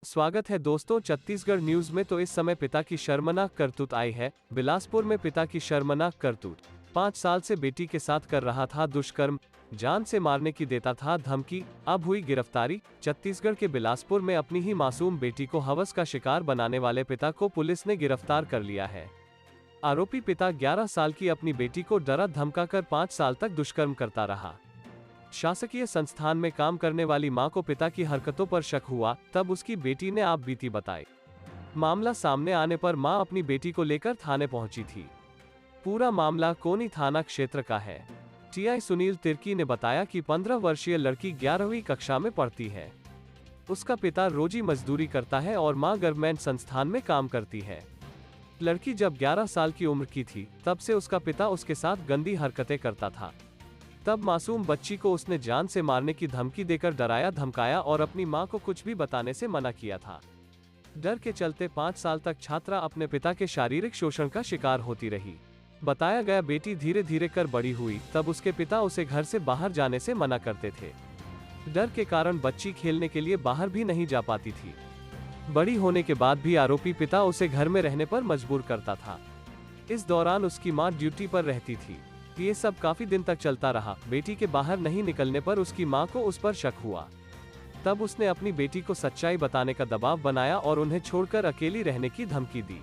स्वागत है दोस्तों छत्तीसगढ़ न्यूज में। तो इस समय पिता की शर्मनाक करतूत आई है। बिलासपुर में पिता की शर्मनाक करतूत। 5 साल से बेटी के साथ कर रहा था दुष्कर्म, जान से मारने की देता था धमकी, अब हुई गिरफ्तारी। छत्तीसगढ़ के बिलासपुर में अपनी ही मासूम बेटी को हवस का शिकार बनाने वाले पिता को पुलिस ने गिरफ्तार कर लिया है। आरोपी पिता 11 साल की अपनी बेटी को डरा धमकाकर 5 साल तक दुष्कर्म करता रहा। शासकीय संस्थान में काम करने वाली मां को पिता की हरकतों पर शक हुआ, तब उसकी बेटी ने आप बीती बताई। मामला सामने आने पर मां अपनी बेटी को लेकर थाने पहुंची थी। पूरा मामला कोनी थाना क्षेत्र का है। टीआई सुनील तिर्की ने बताया कि 15 वर्षीय लड़की 11वीं कक्षा में पढ़ती है। उसका पिता रोजी मजदूरी करता है और मां गवर्नमेंट संस्थान में काम करती है। लड़की जब 11 साल की उम्र की थी, तब से उसका पिता उसके साथ गंदी हरकतें करता था। तब मासूम बच्ची को उसने जान से मारने की धमकी देकर डराया धमकाया और अपनी मां को कुछ भी बताने से मना किया था। डर के चलते 5 साल तक छात्रा अपने पिता के शारीरिक शोषण का शिकार होती रही। बताया गया बेटी धीरे धीरे कर बड़ी हुई, तब उसके पिता उसे घर से बाहर जाने से मना करते थे। डर के कारण बच्ची खेलने के लिए बाहर भी नहीं जा पाती थी। बड़ी होने के बाद भी आरोपी पिता उसे घर में रहने पर मजबूर करता था। इस दौरान उसकी मां ड्यूटी पर रहती थी। ये सब काफी दिन तक चलता रहा। बेटी के बाहर नहीं निकलने पर उसकी मां को उस पर शक हुआ। तब उसने अपनी बेटी को सच्चाई बताने का दबाव बनाया और उन्हें छोड़कर अकेली रहने की धमकी दी।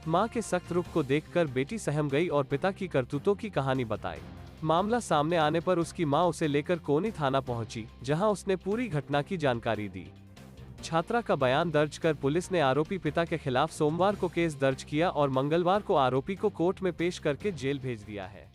मां के सख्त रुख को देखकर बेटी सहम गई और पिता की करतूतों की कहानी बताई। मामला सामने आने पर उसकी मां उसे लेकर कोनी थाना पहुंची, जहां उसने पूरी घटना की जानकारी दी। छात्रा का बयान दर्ज कर पुलिस ने आरोपी पिता के खिलाफ सोमवार को केस दर्ज किया और मंगलवार को आरोपी को कोर्ट में पेश करके जेल भेज दिया है।